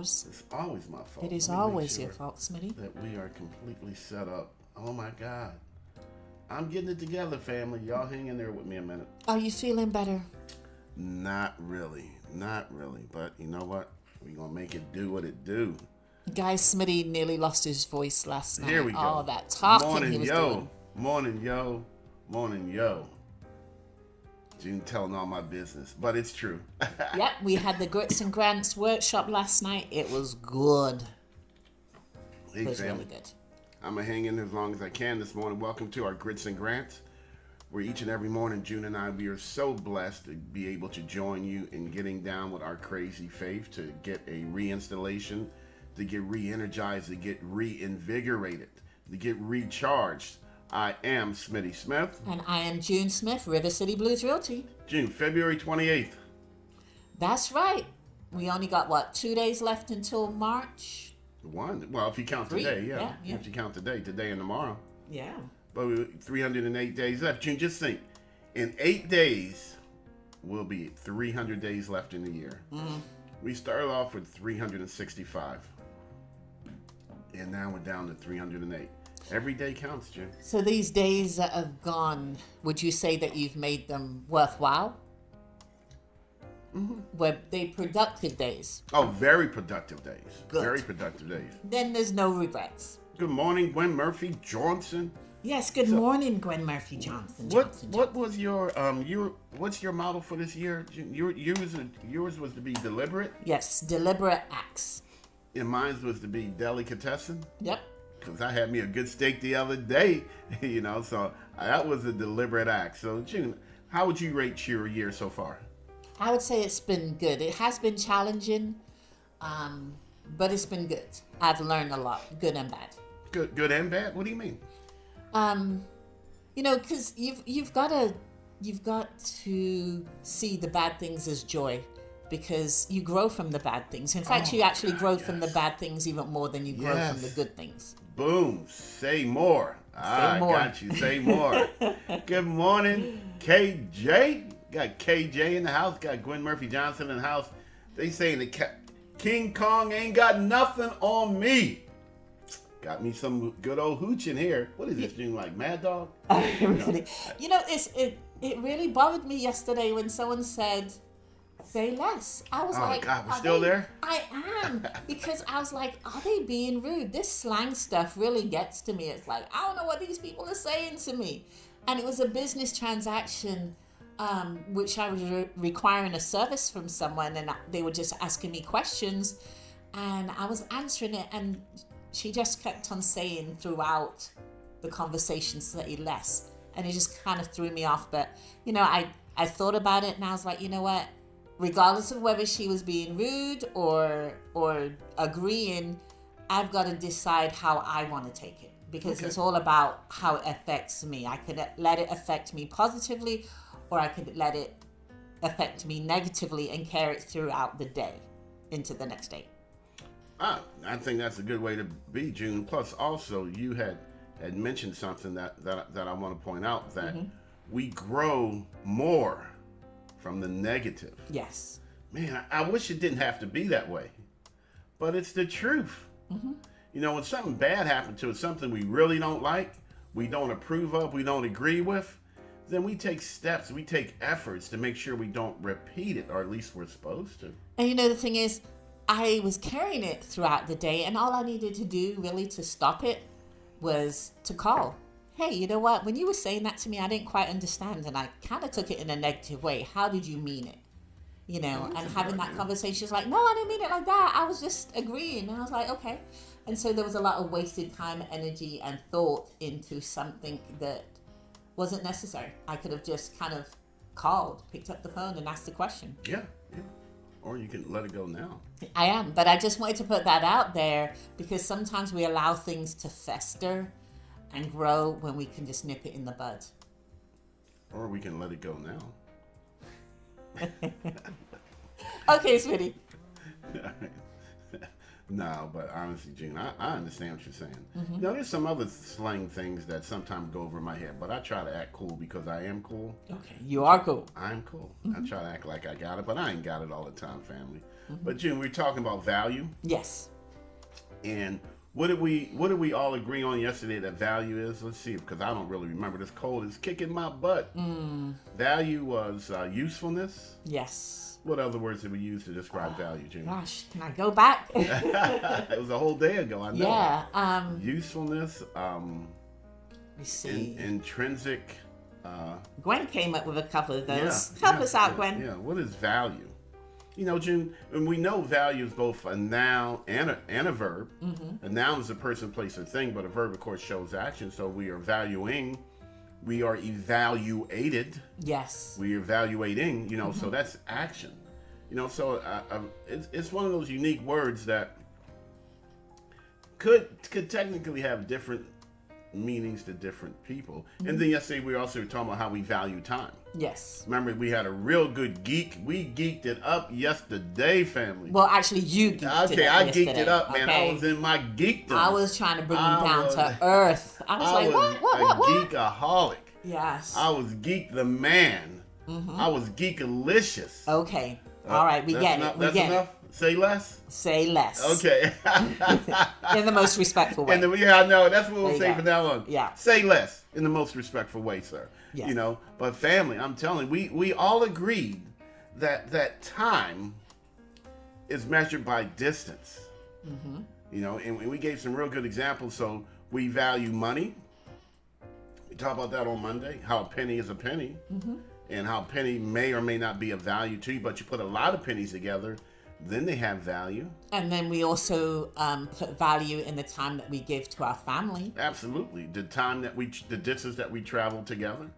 yours. It's always my fault. It is Let me make always your sure fault, Smitty. that we are completely set up. Oh my God. I'm getting it together, family. Y'all hang in there with me a minute. Are you feeling better? Not really. Not really. But you know what? We're going to make it do what it do. Guys, Smitty nearly lost his voice last night. Here we go. All that talking Morning, he was yo. doing. Morning, yo. Morning, yo. June telling all my business, but it's true. Yep, we had the Grits and Grants workshop last night. It was good. Hey, It was family. really good. I'm going to hang in as long as I can this morning. Welcome to our Grits and Grants, where each and every morning, June and I, we are so blessed to be able to join you in getting down with our crazy faith, to get a reinstallation, to get re-energized, to get reinvigorated, to get recharged. I am Smitty Smith. And I am June Smith, River City Blues Realty. June, February 28th. That's right. We only got, 2 days left until March? Well, if you count Three. today, yeah. Yeah. If you count today and tomorrow. Yeah. But we 308 days left. June, just think, in 8 days, will be 300 days left in the year. We started off with 365. And now we're down to 308. Every day counts, June. So these days that have gone, would you say that you've made them worthwhile? Were they productive days? Oh, very productive days. Good. Very productive days. Then there's no regrets. Good morning, Gwen Murphy Johnson. Yes, good morning, Gwen Murphy Johnson. What was your what's your model for this year? Yours was to be deliberate, Yes, deliberate acts. and mine was to be delicatessen. Yep. Because I had me a good steak the other day, so that was a deliberate act. So, June, how would you rate your year so far? I would say it's been good. It has been challenging, but it's been good. I've learned a lot, good and bad. Good and bad? What do you mean? Because you've got to see the bad things as joy, because you grow from the bad things. In fact, you actually grow from the bad things even more than you grow from the good things. Boom. Say more. I more. got you. Say more. Good morning, KJ. Got KJ in the house. Got Gwen Murphy Johnson in the house. They saying that King Kong ain't got nothing on me. Got me some good old hooch in here. What is this, June, like Mad Dog? Really, it really bothered me yesterday when someone said, "Say less." I was like, God, we're "Are still they-" there? I am, because I was like, are they being rude? This slang stuff really gets to me. It's like, I don't know what these people are saying to me. And it was a business transaction, which I was requiring a service from someone, and they were just asking me questions, and I was answering it, and she just kept on saying throughout the conversation, "Say less," and it just kind of threw me off. But I thought about it, and I was like, you know what? Regardless of whether she was being rude or agreeing, I've got to decide how I want to take it, because it's all about how it affects me. I could let it affect me positively, or I could let it affect me negatively and carry it throughout the day into the next day. I think that's a good way to be, June. Plus, also, you had mentioned something that I want to point out, that we grow more from the negative. Yes. Man, I wish it didn't have to be that way, but it's the truth. When something bad happened to us, something we really don't like, we don't approve of, we don't agree with, then we take steps, we take efforts to make sure we don't repeat it, or at least we're supposed to. And the thing is, I was carrying it throughout the day, and all I needed to do really to stop it was to call. Hey, you know what? When you were saying that to me, I didn't quite understand, and I kind of took it in a negative way. How did you mean it? And having that conversation is like, no, I didn't mean it like that. I was just agreeing. And I was like, okay. And so there was a lot of wasted time, energy, and thought into something that wasn't necessary. I could have just kind of called, picked up the phone, and asked the question. Yeah. Or you can let it go now. I am, but I just wanted to put that out there, because sometimes we allow things to fester and grow when we can just nip it in the bud. Or we can let it go now. Okay, sweetie. No, but honestly, June, I understand what you're saying. You know, there's some other slang things that sometimes go over my head, but I try to act cool because I am cool. Okay, you are cool. I'm cool. I try to act like I got it, but I ain't got it all the time, family. But June, we're talking about value, Yes. and what did we all agree on yesterday that value is? Let's see, because I don't really remember. This cold is kicking my butt. Value was usefulness. Yes. What other words did we use to describe value, June? Gosh, can I go back? It was a whole day ago. I know. Yeah. Usefulness. Let me see. Intrinsic. Gwen came up with a couple of those. Yeah, Help us out, Gwen. Yeah. What is value? You know, June, and we know value is both a noun and a verb. A noun is a person, place, or thing, but a verb, of course, shows action. So we are valuing. We are evaluated. Yes. We are evaluating. You know, so that's action. You know, so it's one of those unique words that could technically have different meanings to different people. And then yesterday we also were talking about how we value time. Yes. Remember, we had a real good geek. We geeked it up yesterday, family. Well, actually, you geeked it up I yesterday. geeked it up, man. Okay. I was in my geekdom. I was trying to bring you down was- to earth. I was like, what? a geekaholic. Yes. I was geek the man. I was geekalicious. Okay. All right, we That's get enough- it. We That's get enough? Say less? it. Say less. Okay. In the most respectful way. Yeah, I know. That's what we'll There you say go. from now on. Yeah. Say less in the most respectful way, sir. Yes. You know, but family, I'm telling you, we all agreed that time is measured by distance. You know, and we gave some real good examples. So we value money. We talked about that on Monday, how a penny is a penny. And how a penny may or may not be of value to you, but you put a lot of pennies together, then they have value. And then we also put value in the time that we give to our family. Absolutely. The distance that we travel together.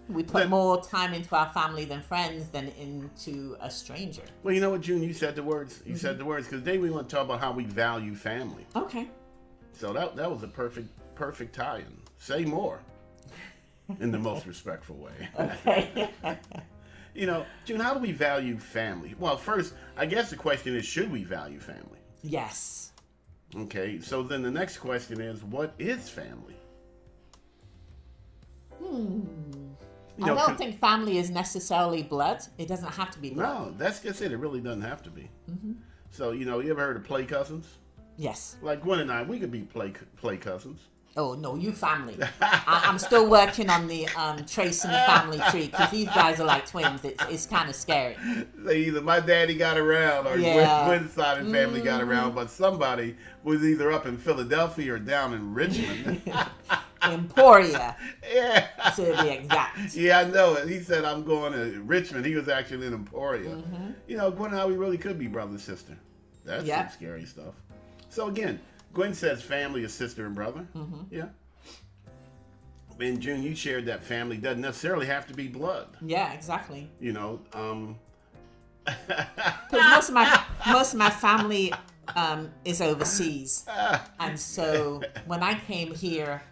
We put more time into our family than friends than into a stranger. Well, you know what, June? You said the words. You said the words, because today we want to talk about how we value family. Okay. So that was a perfect tie-in. Say more. In the most respectful way. Okay. You know, June, how do we value family? Well, first, I guess the question is, should we value family? Yes. Okay, so then the next question is, what is family? You know, I don't think family is necessarily blood. It doesn't have to be blood. No, that's just it. It really doesn't have to be. So, you know, you ever heard of play cousins? Yes. Like Gwen and I, we could be play cousins. Oh, no, you family. I'm still working on the tracing the family tree because these guys are like twins. It's kind of scary. So either my daddy got around or Yeah. Gwen's side of the family got around, but somebody was either up in Philadelphia or down in Richmond. Emporia, Yeah. to be exact. Yeah, I know it. He said, I'm going to Richmond. He was actually in Emporia. You know, Gwen and I, we really could be brother and sister. That's Yep. some scary stuff. So again, Gwen says family is sister and brother. Yeah. And June, you shared that family doesn't necessarily have to be blood. Yeah, exactly. You know, 'Cause most of my family is overseas, and so when I came here,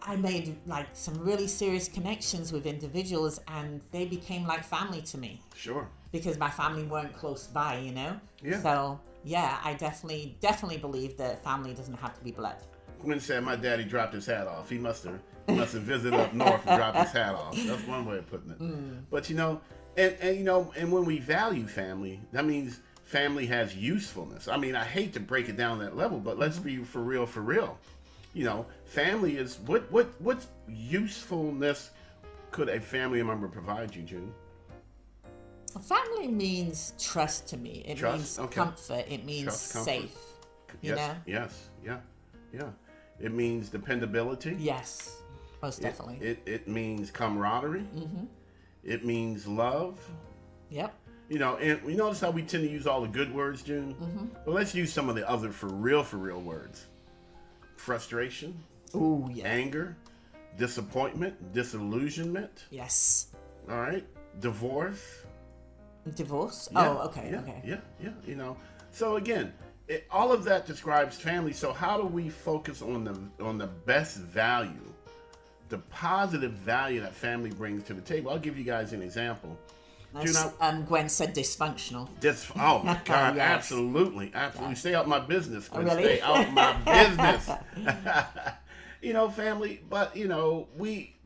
I made like some really serious connections with individuals, and they became like family to me sure. because my family weren't close by, you know. Yeah. So yeah, I definitely believe that family doesn't have to be blood. Gwen said my daddy dropped his hat off. He must have visited up north and dropped his hat off. That's one way of putting it. But you know, and you know, and when we value family, that means family has usefulness. I mean, I hate to break it down that level, but let's be for real, for real. You know, family is what usefulness could a family member provide you, June? Family means trust to me. It Trust, means okay. comfort. It means Trust, comfort. safe. You know? Yes, yeah. It means dependability. Yes, most definitely. It means camaraderie. It means love. Yep. You know, and you notice how we tend to use all the good words, June? Well, let's use some of the other for real words. Frustration, Ooh, yeah. anger, disappointment, disillusionment, Yes. all right? Divorce. Divorce? Yeah, Oh, okay, yeah, okay. Yeah, you know. So again, all of that describes family. So how do we focus on the best value, the positive value that family brings to the table? I'll give you guys an example. Gwen said dysfunctional. Oh my God, Yes. Absolutely. Yes. Stay out my business, Gwen. Really? Stay out my business. Family, but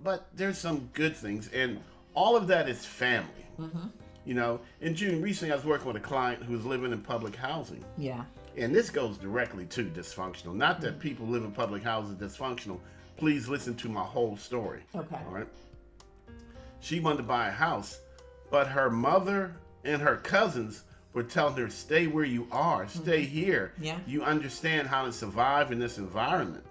but there's some good things, and all of that is family. In June, recently I was working with a client who was living in public housing. Yeah. And this goes directly to dysfunctional. Not that people live in public houses dysfunctional. Please listen to my whole story. Okay. All right. She wanted to buy a house, but her mother and her cousins were telling her, stay where you are, stay here. Yeah. You understand how to survive in this environment.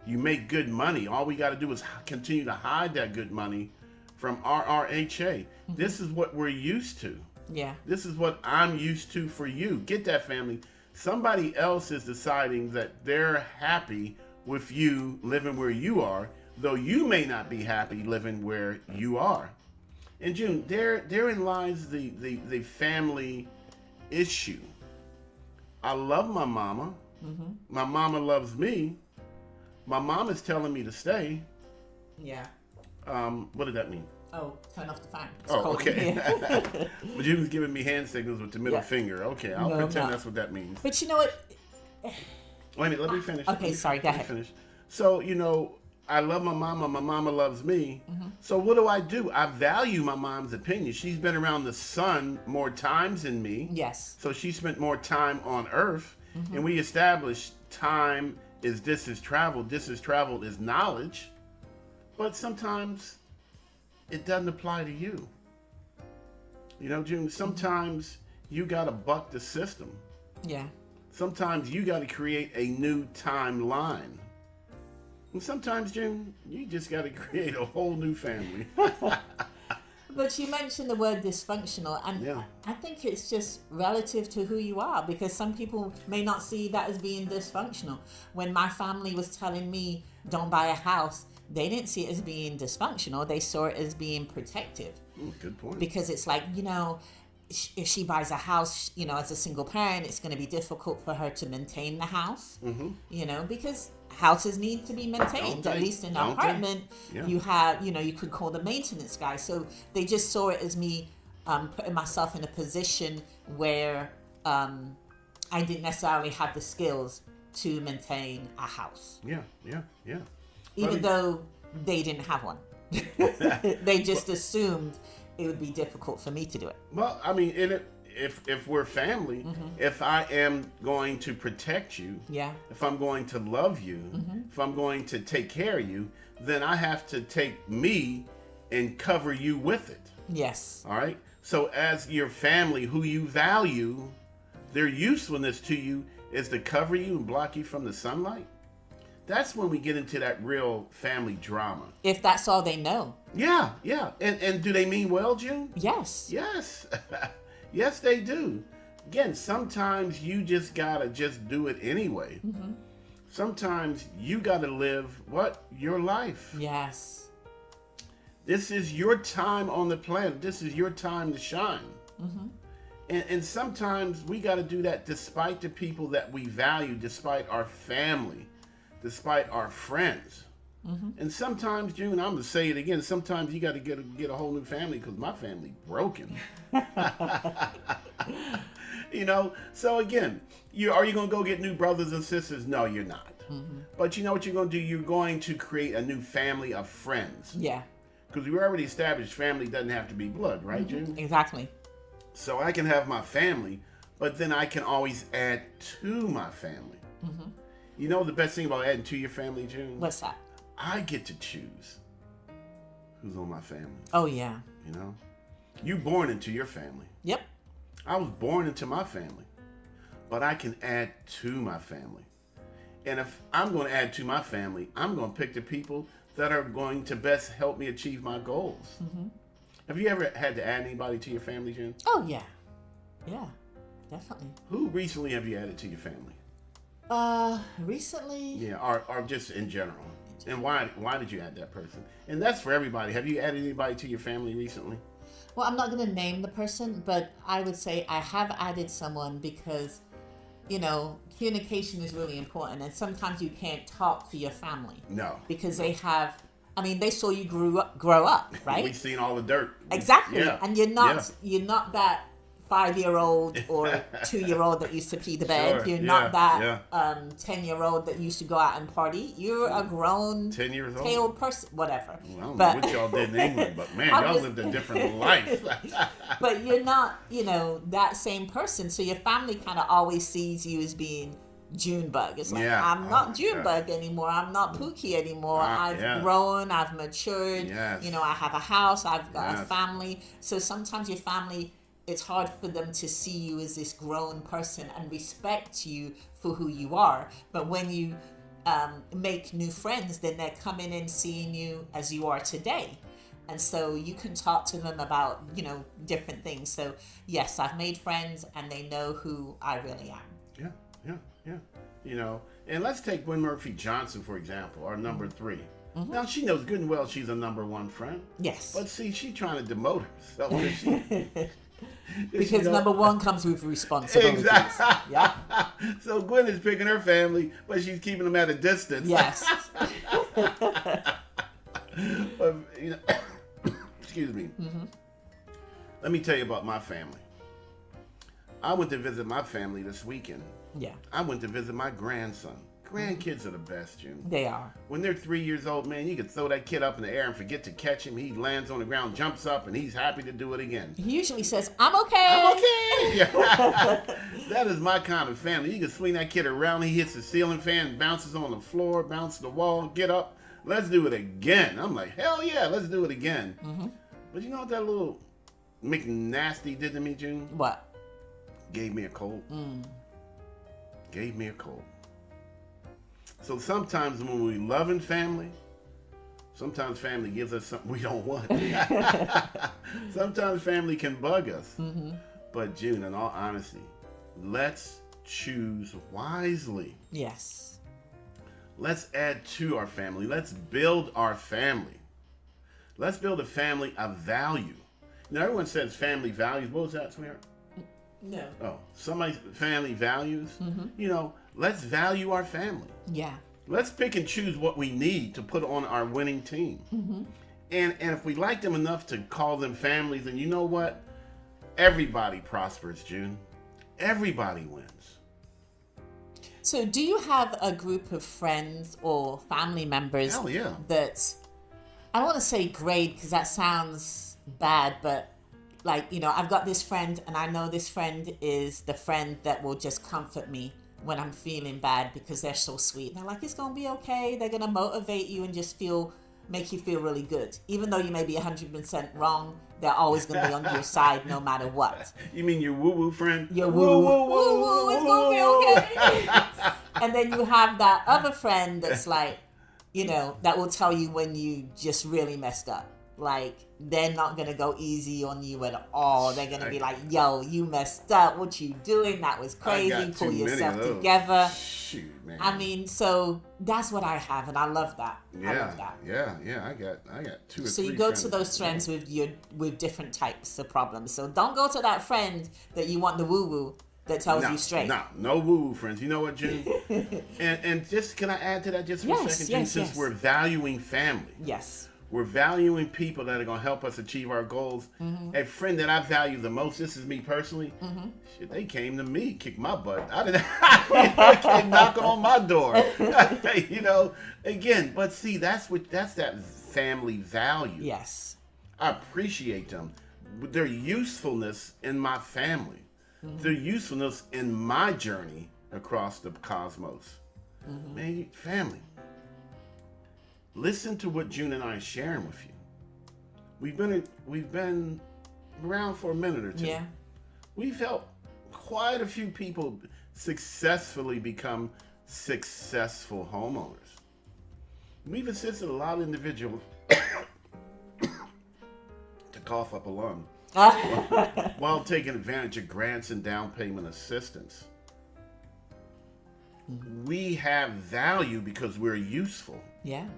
You make good money. All we got to do is continue to hide that good money from RRHA. This is what we're used to. Yeah. This is what I'm used to for you. Get that, family. Somebody else is deciding that they're happy with you living where you are, though you may not be happy living where you are. And June, therein lies the family issue. I love my mama. My mama loves me. My mom is telling me to stay. Yeah. What did that mean? Oh, turn off the fan. It's Oh, cold in okay. here. But you was giving me hand signals with the middle Yeah. finger. Okay, I'll No, pretend no. that's what that means. But you know what? Wait a minute, let me finish. Okay, sorry, go Let me ahead. finish. So, I love my mama loves me. So what do? I value my mom's opinion. She's been around the sun more times than me. Yes. So she spent more time on earth. And we established time is distance traveled. Distance traveled is knowledge. But sometimes it doesn't apply to you. June, sometimes you got to buck the system. Yeah. Sometimes you got to create a new timeline. And sometimes, June, you just got to create a whole new family. But you mentioned the word dysfunctional, and Yeah. I think it's just relative to who you are, because some people may not see that as being dysfunctional. When my family was telling me don't buy a house, they didn't see it as being dysfunctional. They saw it as being protective. Good point. Because it's like, if she buys a house, as a single parent, it's going to be difficult for her to maintain the house, because houses need to be maintained. Don't At they? least in an Don't they? apartment, Yeah. you have, you could call the maintenance guy. So they just saw it as me putting myself in a position where I didn't necessarily have the skills to maintain a house, Yeah. even though they didn't have one. They just assumed it would be difficult for me to do it. Well, I mean, if we're family, if I am going to protect you, Yeah. if I'm going to love you, if I'm going to take care of you, then I have to take me and cover you with it. Yes. All right. So as your family, who you value, their usefulness to you is to cover you and block you from the sunlight. That's when we get into that real family drama. If that's all they know. Yeah. And do they mean well, June? Yes. Yes. Yes, they do. Again, sometimes you just gotta just do it anyway. Sometimes you gotta live your life. Yes. This is your time on the planet. This is your time to shine. And sometimes we got to do that despite the people that we value, despite our family, despite our friends. And sometimes, June, I'm going to say it again, sometimes you got to get a whole new family because my family broken. So again, are you going to go get new brothers and sisters? No, you're not. But you know what you're going to do? You're going to create a new family of friends. Yeah. Because we already established family doesn't have to be blood, right, June? Exactly. So I can have my family, but then I can always add to my family. You know the best thing about adding to your family, June? What's that? I get to choose who's on my family. Oh, yeah. You born into your family. Yep. I was born into my family, but I can add to my family. And if I'm going to add to my family, I'm going to pick the people that are going to best help me achieve my goals. Have you ever had to add anybody to your family, Jen? Oh, yeah. Yeah, definitely. Who recently have you added to your family? Recently? Yeah, or just in general. And why did you add that person? And that's for everybody. Have you added anybody to your family recently? Well, I'm not going to name the person, but I would say I have added someone because, communication is really important. And sometimes you can't talk to your family. No. Because they have I mean, they saw you grow up, right? We've seen all the dirt. Exactly. Yeah. And you're not that 5-year-old or 2-year-old that used to pee the bed. Sure. You're Yeah. not that Yeah. 10-year-old that used to go out and party. You're a grown 10 years old. tailed person, whatever. I don't But- know what y'all did in England, but man, I'm y'all just- lived a different life. But you're not, that same person. So your family kind of always sees you as being Junebug. It's like, Yeah. I'm Oh not my Junebug anymore. I'm not Pookie anymore. I've yeah. grown. I've matured. Yes. I have a house. I've got a Yes. family. So sometimes your family, it's hard for them to see you as this grown person and respect you for who you are. But when you make new friends, then they're coming in seeing you as you are today. And so you can talk to them about, different things. So yes, I've made friends and they know who I really am. Yeah. And let's take Gwen Murphy Johnson, for example, our number 3. Mm-hmm. Now, she knows good and well she's a number 1 friend. Yes. But see, she's trying to demote herself. 'Cause she, Because number 1 comes with responsibilities. Exactly. Yeah. So Gwen is picking her family, but she's keeping them at a distance. Yes. But, excuse me. Mm-hmm. Let me tell you about my family. I went to visit my family this weekend. Yeah. I went to visit my grandson. Grandkids are the best, June. They are. When they're 3 years old, man, you can throw that kid up in the air and forget to catch him. He lands on the ground, jumps up, and he's happy to do it again. He usually says, I'm okay. I'm okay. Yeah. That is my kind of family. You can swing that kid around, he hits the ceiling fan, bounces on the floor, bounces the wall, get up. Let's do it again. I'm like, hell yeah, let's do it again. Mm-hmm. But you know what that little McNasty did to me, June? What? Gave me a cold. Gave me a cold. So sometimes when we love in family, sometimes family gives us something we don't want. Sometimes family can bug us. Mm-hmm. But June, in all honesty, let's choose wisely. Yes. Let's add to our family. Let's build our family. Let's build a family of value. Everyone says family values. What was that, sweetheart? No. Oh, somebody's family values. Let's value our family. Yeah. Let's pick and choose what we need to put on our winning team. And if we like them enough to call them families, then you know what? Everybody prospers, June. Everybody wins. So do you have a group of friends or family members Hell yeah. that, I don't want to say grade because that sounds bad, but I've got this friend and I know this friend is the friend that will just comfort me when I'm feeling bad because they're so sweet. They're like, it's going to be okay. They're going to motivate you and just make you feel really good. Even though you may be 100% wrong, they're always going to be on your side no matter what. You mean your woo-woo friend? Your woo-woo, it's going to be okay. And then you have that other friend that's like, that will tell you when you just really messed up. Like, they're not going to go easy on you at all. They're going to be like, yo, you messed up. What you doing? That was crazy. Pull yourself together. Shoot, man. I mean, so that's what I have, and I love that. Yeah, I love that. Yeah. I got 2 or 3 So you go friends. to those friends with different types of problems. So don't go to that friend that you want the woo-woo that tells you straight. No woo-woo friends. You know what, June? and just, can I add to that just for a second, June? Since we're valuing family. Yes. We're valuing people that are going to help us achieve our goals. A friend that I value the most, this is me personally, shit, they came to me, kicked my butt. I didn't they came knocking on my door. Again, but see, that's that family value. Yes. I appreciate them. Their usefulness in my family. Their usefulness in my journey across the cosmos. Man, family. Listen to what June and I are sharing with you. We've been around for a minute or two. Yeah. We've helped quite a few people successfully become successful homeowners. We've assisted a lot of individuals to cough up a lung while taking advantage of grants and down payment assistance. We have value because we're useful. Yeah.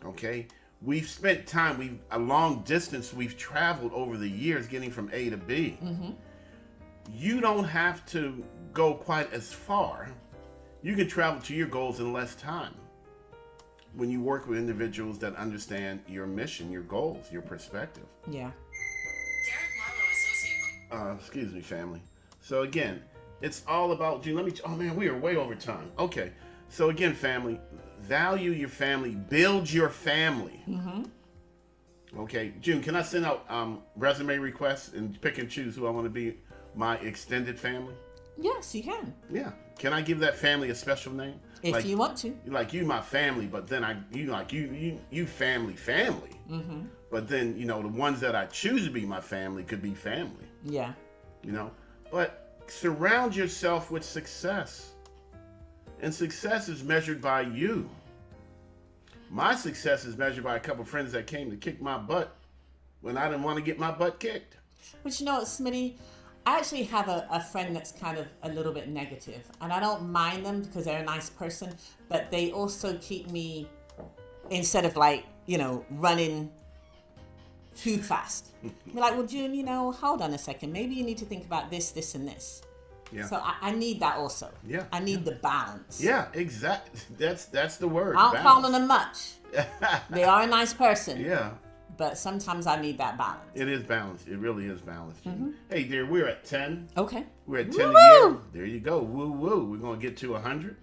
Okay, we've spent time, a long distance we've traveled over the years getting from A to B. You don't have to go quite as far. You can travel to your goals in less time. when you work with individuals that understand your mission, your goals, your perspective. Yeah. Derek Marlowe, associate. Excuse me, family. So again, it's all about June. Oh man, we are way over time. Okay. So again, family, value your family, build your family. Okay, June, can I send out resume requests and pick and choose who I want to be my extended family? Yes, you can. Yeah. Can I give that family a special name? If you want to. Like you, my family, but then you family. But then the ones that I choose to be my family could be family. Yeah. But surround yourself with success, and success is measured by you. My success is measured by a couple friends that came to kick my butt when I didn't want to get my butt kicked. But you know what, Smitty? I actually have a friend that's kind of a little bit negative, and I don't mind them because they're a nice person, but they also keep me, instead of running too fast. Be like, well, June, hold on a second. Maybe you need to think about this, this, and this. Yeah. So I need that also. Yeah. I need the balance. Yeah, exactly. That's the word. I don't call on them much. They are a nice person. Yeah. But sometimes I need that balance. It is balanced. It really is balanced. Hey, dear, we're at 10. Okay. We're at 10 Woo-woo! a year. There you go. Woo woo. We're gonna get to 100.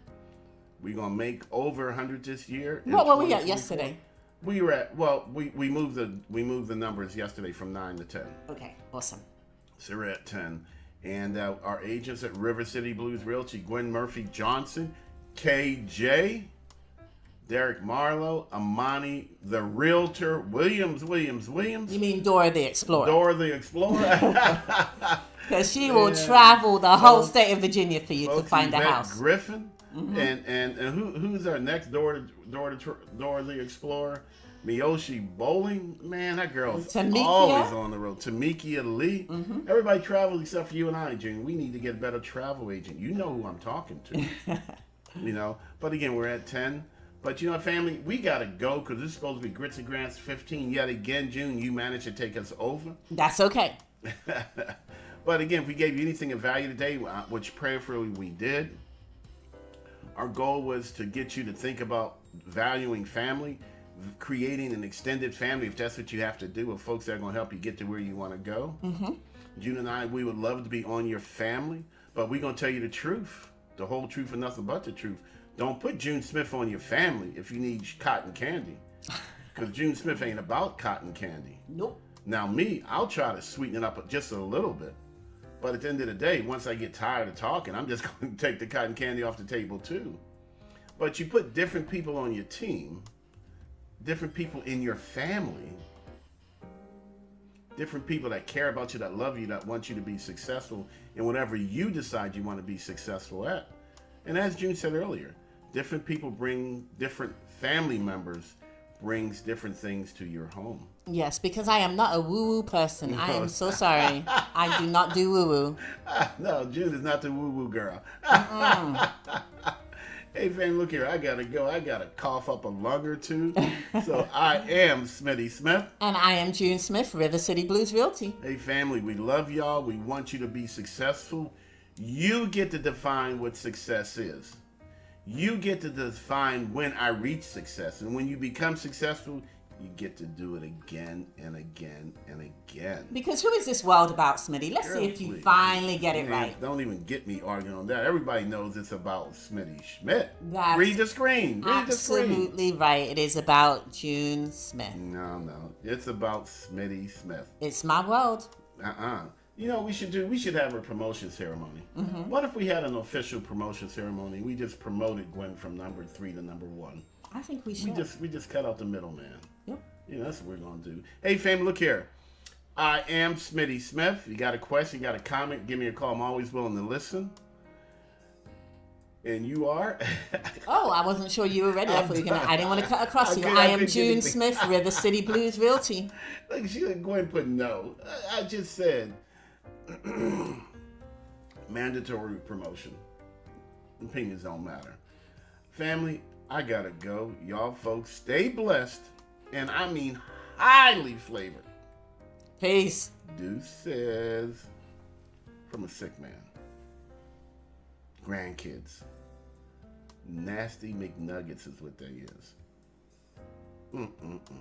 We're gonna make over 100 this year. What were we at yesterday? We were at we moved the numbers yesterday from 9 to 10. Okay, awesome. So we're at 10. And our agents at River City Blues Realty, Gwen Murphy Johnson, KJ, Derek Marlowe, Amani, the Realtor, Williams. You mean Dora the Explorer? Dora the Explorer. Because she will travel the whole state of Virginia for you to find a Yvette house. Griffin. And who's our next Dora the Explorer? Miyoshi Bowling, man, that girl's Tamikia. always on the road. Tamikia Lee. Everybody travels except for you and I, June. We need to get a better travel agent. You know who I'm talking to. But again, we're at 10. But family, we gotta go because this is supposed to be Grits and Grants 15 yet again. June, you managed to take us over. That's okay. But again, if we gave you anything of value today, which prayerfully we did, our goal was to get you to think about valuing family, creating an extended family, if that's what you have to do, with folks that are going to help you get to where you want to go. June and I, we would love to be on your family, but we're going to tell you the truth, the whole truth and nothing but the truth. Don't put June Smith on your family if you need cotton candy, because June Smith ain't about cotton candy. Nope. Now me, I'll try to sweeten it up just a little bit, but at the end of the day, once I get tired of talking, I'm just going to take the cotton candy off the table too. But you put different people on your team, different people in your family, different people that care about you, that love you, that want you to be successful in whatever you decide you want to be successful at. And as June said earlier, different people bring different family members, brings different things to your home. Yes, because I am not a woo-woo person. I am so sorry. I do not do woo-woo. No, June is not the woo-woo girl. Hey, fam, look here. I got to go. I got to cough up a lung or two. So I am Smitty Smith. And I am June Smith, River City Blues Realty. Hey, family, we love y'all. We want you to be successful. You get to define what success is. You get to define when I reach success. And when you become successful, you get to do it again and again and again. Because who is this world about, Smitty? Let's see if you finally get it right. Don't even get me arguing on that. Everybody knows it's about Smitty Schmidt. That's Read the screen. Read the screen. absolutely right. It is about June Smith. No. It's about Smitty Smith. It's my world. We should have a promotion ceremony. What if we had an official promotion ceremony? We just promoted Gwen from number 3 to number 1. I think we should. We just cut out the middleman. Yep. That's what we're gonna do. Hey, fam, look here. I am Smitty Smith. You got a question, you got a comment, give me a call. I'm always willing to listen. And you are? Oh, I wasn't sure you were ready. I didn't want to cut across you. Okay, I I am couldn't June get Smith, River City Blues Realty. Like, she didn't go and put no. I just said mandatory promotion. Opinions don't matter. Family, I gotta go. Y'all folks stay blessed. And I mean highly flavored. Peace. Deuces. From a sick man. Grandkids. Nasty McNuggets is what they is. Mm-mm-mm.